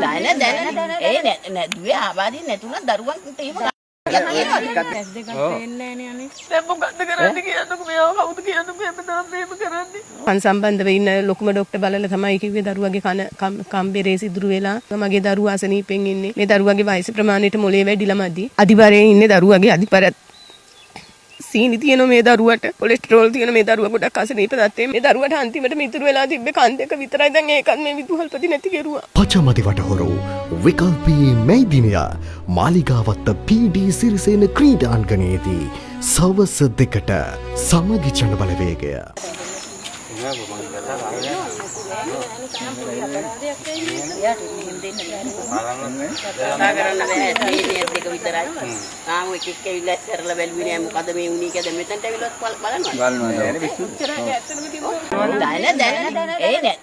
දැන ඒ නැදුවේ ආවාදී නැතුණා දරුවන්ට එහෙම සම්බන්ධව ඉන්න ලොකුම ડોක්ටර් බලලා තමයි කිව්වේ දරුවගේ කන කම්බරේ සිදුරු වෙලා මගේ දරුවා අසනීපෙන් ඉන්නේ මේ දරුවගේ වයස ප්‍රමාණයට මොලේ වැඩිලා මදි අධිබරයෙන් ඉන්නේ දරුවගේ අධිබරත් සීනි තියෙන මේ දරුවට කොලෙස්ටරෝල් තියෙන මේ දරුවා ගොඩක් අසනීප තත්ත්වයේ මේ දරුවට අන්තිමට මිතුරු වෙලා තිබ්බේ කන් දෙක විතරයි දැන් ඒකත් මේ විදුහල්පති නැති කෙරුවා පචමදි වටහොරු විකල්පී මේ දිනය මාලිගාවත්ත PD සිරිසේන ක්‍රීඩාංගණයේදී සවස් 2ට සමගි ජන බලවේගය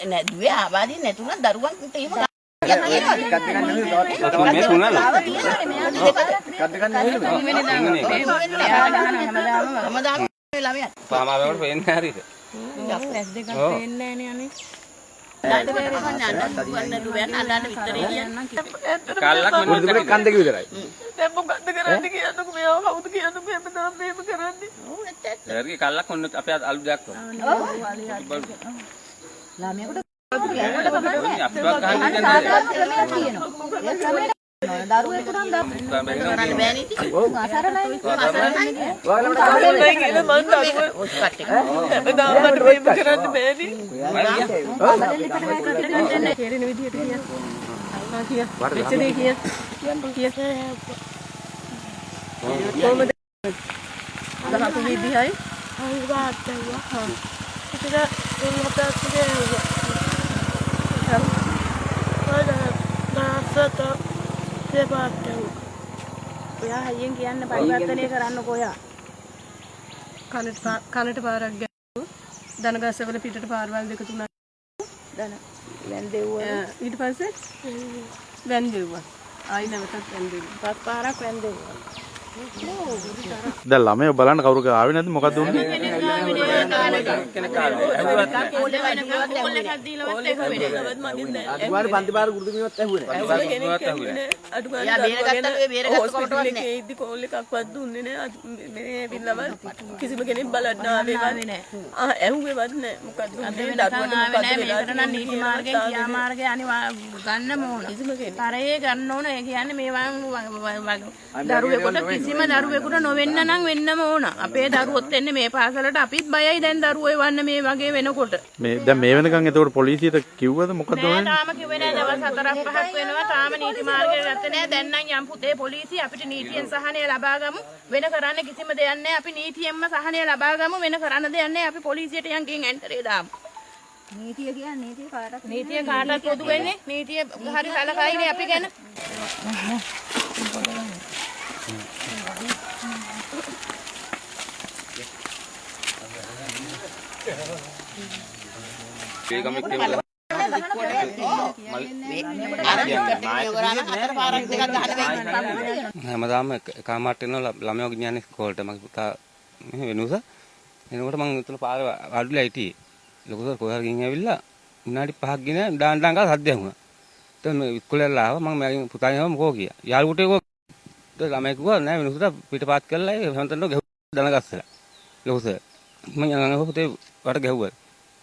නැදුවේ ආවාදී නැතුණා දරුවන්ට එහෙම කනට පාරක් ගැහුවා දනගස්සවල පිටට පාරවල් දෙක තුනක් දන වැන්දෙව්වා ඊට පස්සේ වැන්දෙව්වා ආයි නැවතත් වැන්දෙව්වා පස් පාරක් වැන්දෙව්වා දැන් ළමයි බලන්න කවුරු ආවේ නැද්ද මොකද්ද උනේ අඩුවානේ පන්ති පාර කුරුදු මිනිවත් ඇහුවේ නැහැ අඩුවානේ බේරගත්ත කෝල් එකක්වත් දුන්නේ නැහැ මේ පිළව කිසිම කෙනෙක් බලන්න ආවේවත් නැහැ ඇහුවේවත් නැහැ මොකද්ද මේ දරුවන්ට මොකද්ද වෙලා තියෙන්නේ නීති මාර්ගයෙන් ක්‍රියා මාර්ගය අනිවා ගන්න ඕන කිසිම කෙනෙක් තරයේ ගන්න ඕන ඒ කියන්නේ මේවා දරුවෙකුට කිසිම දරුවෙකුට නොවෙන්න නම් වෙන්නම ඕන අපේ දරුවොත් එන්නේ මේ පාසලට අපිත් බයයි දැන් දරුවෝ එවන්න මේ වගේ වෙනකොට මේ දැන් මේ වෙනකන් එතකොට පොලිසියට කිව්වද මොකද ඔය තාම කිව්වේ නෑ දවස් 4ක් 5ක් වෙනවා තාම නීති මාර්ගය ගත්තේ නෑ දැන් නම් යම් පුතේ පොලිසිය අපිට නීතියෙන් සහනය ලබා ගමු වෙන කරන්න කිසිම දෙයක් නෑ අපි නීතියෙන්ම සහනය ලබා ගමු වෙන කරන්න දෙයක් නෑ අපි පොලිසියට යන්කින් එන්ටරේ දාමු නීතිය කියන්නේ නීතිය කාටත් පොදු වෙන්නේ නීතිය හරි සලකයිනේ අපි ගැන හැමදාම කාමාට එනවා ළමයෝ ගියන්නේ ඉස්කෝලේට මගේ පුතා මෙහෙ වෙනුස එනකොට මම උතුල පාර අඩුලා හිටියේ ලොකු සර් කොහේ හරි ගිහින් ඇවිල්ලා විනාඩි 5ක් ගෙන ඩාන් ගාලා සද්ද ඇහුණා. ඊට මේ ඉස්කෝලේ ආවා මම මගේ පුතාගෙන් මොකෝ කියා. යාළුවට ඒක ළමයි කිව්වා නෑ වෙනුසට පිටපාත් කරලා ඒ හැමතැනම ගැහුවා දනගස්සලා. ලොකු සර් මම යනවා පුතේ වට ගැහුවා.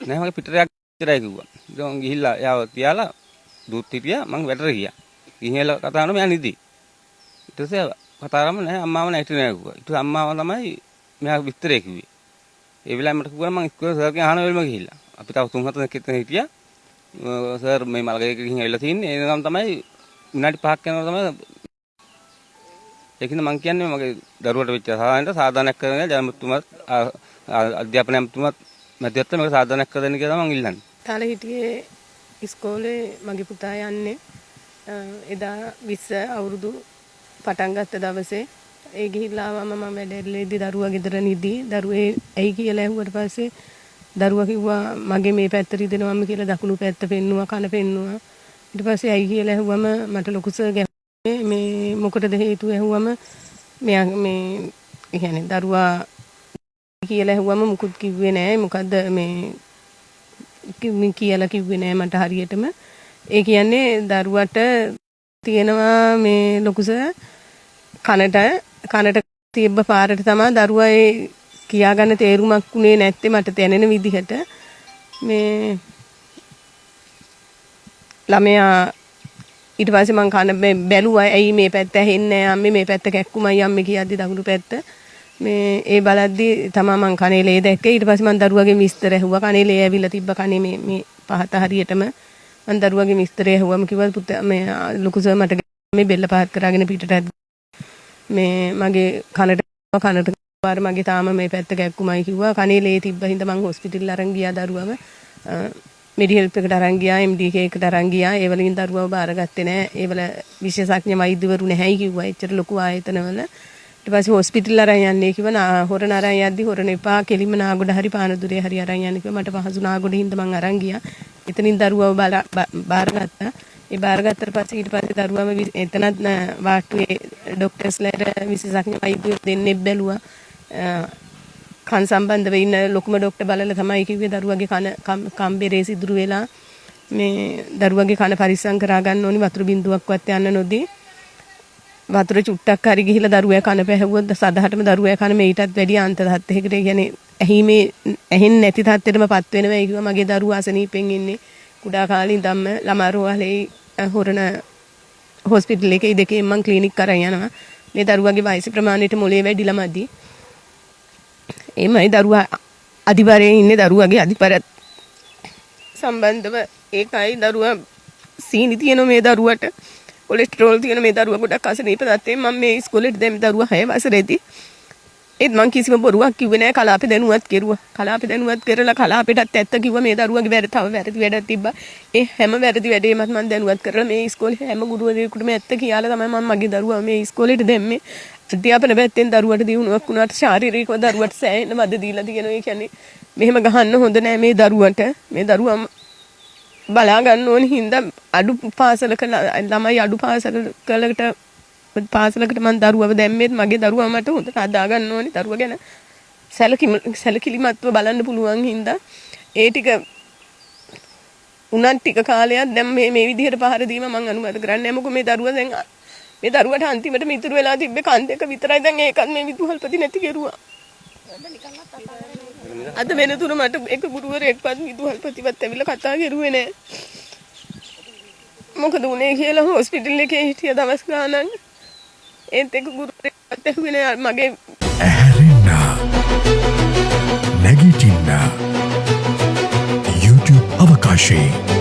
නෑ මගේ පිටරයක් ඉතරයි කිව්වා. ඊට ගිහිල්ලා යාව තියාලා දුත් හිටියා මං වැටර ගියා. ගිහිල්ලා කතා කරනවා මෙයා නිදි. ඊට පස්සේ කතා කරාම නෑ අම්මාව නැටි නෑ කිව්වා. ඊට අම්මාව තමයි මෙයා විස්තරය කිව්වේ. ඒ වෙලාවෙ මට කිව්වා මං ඉස්කෝලේ සර්ගෙන් අහන වෙලම ගිහිල්ලා. අපි තව 3-4 දෙනෙක් හිටියා. සර් මේ මල්ගේක ගිහින් ඇවිල්ලා තින්නේ. ඒ නම් තමයි විනාඩි 5ක් යනවා තමයි. ඒකින්ද මං කියන්නේ මගේ දරුවට වෙච්ච සාධාරණයක් කරගෙන ජනමුතුමත් අධ්‍යාපනයතුමත් මැදිහත් මේක සාධාරණයක් කරන්න කියලා මං ඉල්ලන්නේ. තාලේ හිටියේ ඉස්කෝලේ මගේ පුතා යන්නේ එදා 20 අවුරුදු පටන් ගත්ත දවසේ ඒ ගිහිල්ලා ආවම මම වැඩෙල්ලේදී දරුවා ගෙදර නිදි දරුවේ ඇයි කියලා ඇහුවට පස්සේ දරුවා කිව්වා මගේ මේ පැත්ත රිදෙනවම කියලා දකුණු පැත්ත පෙන්නුවා කන පෙන්නුවා ඊට පස්සේ ඇයි කියලා ඇහුවම මට ලොකු සර් ගැහුවේ මේ මොකටද හේතුව ඇහුවම මෙයා මේ කියන්නේ දරුවා කියලා ඇහුවම මුකුත් කිව්වේ නෑ මොකද්ද මේ කියලා කිව්වේ නෑ මට හරියටම ඒ කියන්නේ දරුවට තියෙනවා මේ ලොකුස කනට තිබ්බ පාරට තමයි දරුවා ඒ කියාගන්න තේරුමක් උනේ නැත්තේ මට දැනෙන විදිහට මේ ළමයා ඊට පස්සේ මං කන බැලුවා ඇයි මේ පැත්ත ඇහෙන්නේ නැහැ අම්මේ මේ පැත්ත කැක්කුමයි අම්මේ කියද්දි දකුණු පැත්ත මේ ඒ බලද්දි තමයි මං කනේ ලේ දැක්කේ ඊට පස්සේ මං දරුවගේ විස්තර ඇහුවා කනේ ලේ ඇවිල්ලා තිබ්බ කනේ මේ පහත හරියටම මං දරුවගේ විස්තරය ඇහුවම කිව්වා පුතා මේ ලොකු සර් මට මේ බෙල්ල පහත් කරගෙන පිටට මේ මගේ කනට පාර මගේ තාම මේ පැත්ත කැක්කුමයි කිව්වා කනේ ලේ තිබ්බ හින්දා මං හොස්පිටල් අරන් ගියා දරුවව මෙඩි හෙල්ප් එකට අරන් ගියා MDK එකට අරන් ගියා ඒ වලින් දරුවව බාරගත්තේ නැහැ ඒ වල විශේෂඥ වෛද්‍යවරු නැහැයි කිව්වා එච්චර ලොකු ආයතනවල ඊට පස්සේ හොස්පිටල් අරන් යන්නේ කිව්වා හොරණ අරන් යද්දි හොරණ එපා කෙලිම නාගොඩ හරි පානදුරේ හරි අරන් යන්න කිව්වා මට පහසු නාගොඩ හින්දා මං අරන් ගියා එතනින් දරුවව බාරගත්තා ඒ බාරගත්තට පස්සේ ඊට පස්සේ දරුවම එතනත් වාට්ටුවේ ડોක්ටර්ස්ලාට විශේෂඥ වෛද්‍යවරු දෙන්නේ බැලුවා කන් සම්බන්ධව ඉන්න ලොකුම ડોක්ටර් බලලා තමයි කිව්වේ දරුවගේ කම්බරේ සිදුරු වෙලා මේ දරුවගේ කන පරිස්සම් කරා ගන්න ඕනි වතුර බින්දුවක්වත් යන්න නොදී වතුර චුට්ටක් හරි ගිහිලා දරුවා කන පැහැවුවොත් සදහටම දරුවා කන මේටත් වැඩි අන්ත තත්ත්වයකට කියන්නේ ඇහිමේ ඇහෙන්නේ නැති තත්ත්වෙටමපත් වෙනවා ඒ කිව්වා මගේ දරුවා අසනීපෙන් ඉන්නේ කුඩා කාලේ ඉඳන්ම ළමා රෝහලේ හොරණ හොස්පිටල් එකේ දෙකෙන් මං ක්ලිනික් කරන් යනවා මේ දරුවගේ වයස ප්‍රමාණයට මොලේ වැඩිලා මදි එමයි දරුවා අධිපරයේ ඉන්නේ දරුවගේ අධිපරත් සම්බන්ධව ඒකයි දරුවා සීනි තියෙන මේ දරුවට කොලෙස්ටරෝල් තියෙන මේ දරුවා ගොඩක් අසනීප තත්ත්වයෙන් මම මේ ඉස්කෝලේට දැම්ම දරුවා 6 වසරේදී ඒත් මං කිසිම බොරුවක් කිව්වේ නෑ කලාපේ දැනුවත් කෙරුවා කලාපේ දැනුවත් කරලා කලාපේටත් ඇත්ත කිව්වා මේ දරුවගේ වැරදි වැඩක් තිබ්බා ඒ හැම වැරදි වැඩේමත් මම දැනුවත් කරලා මේ ඉස්කෝලේ හැම ගුරුවරයෙකුටම ඇත්ත කියලා තමයි මම මගේ දරුවා මේ ඉස්කෝලේට දැම්මේ අධ්‍යාපන පැත්තෙන් දරුවට දියුණුවක් වුණාට ශාරීරිකව දරුවට සෑහෙන මද දීලා තියෙනවා. ඒ කියන්නේ මෙහෙම ගහන්න හොඳ නෑ මේ දරුවට. මේ දරුවා බලා ගන්න ඕනේ හින්දා අඩු පාසලක ළමයි අඩු පාසලකට මම දරුවව දැම්මෙත් මගේ දරුවා මට හොඳට හදා ගන්න ඕනේ. දරුවා ගැන සැලකිලිමත්ව බලන්න පුළුවන් හින්දා ඒ ටික උනත් ටික කාලයක් දැන් මේ විදිහට පහර දීම මම අනුමත කරන්නේ නැහැ. මොකද මේ දරුවා දැන් මේ දරුවට අන්තිමට මිතුරු වෙලා තිබ්බේ කන් දෙක විතරයි දැන් ඒකත් මේ විදුහල්පති නැති කෙරුවා. අද වෙනතුරු මට එක ගුරුවරයෙක්වත් විදුහල්පතිවත් ඇවිල්ලා කතා කරුවේ නැහැ. මොකද උනේ කියලා හොස්පිටල් එකේ හිටිය දවස් ගානක් ඒත් එක ගුරුවරයෙක්වත් ඇහුවේ නැහැ මගේ ඇහැරෙන්න නැගිටින්න YouTube අවකාශයේ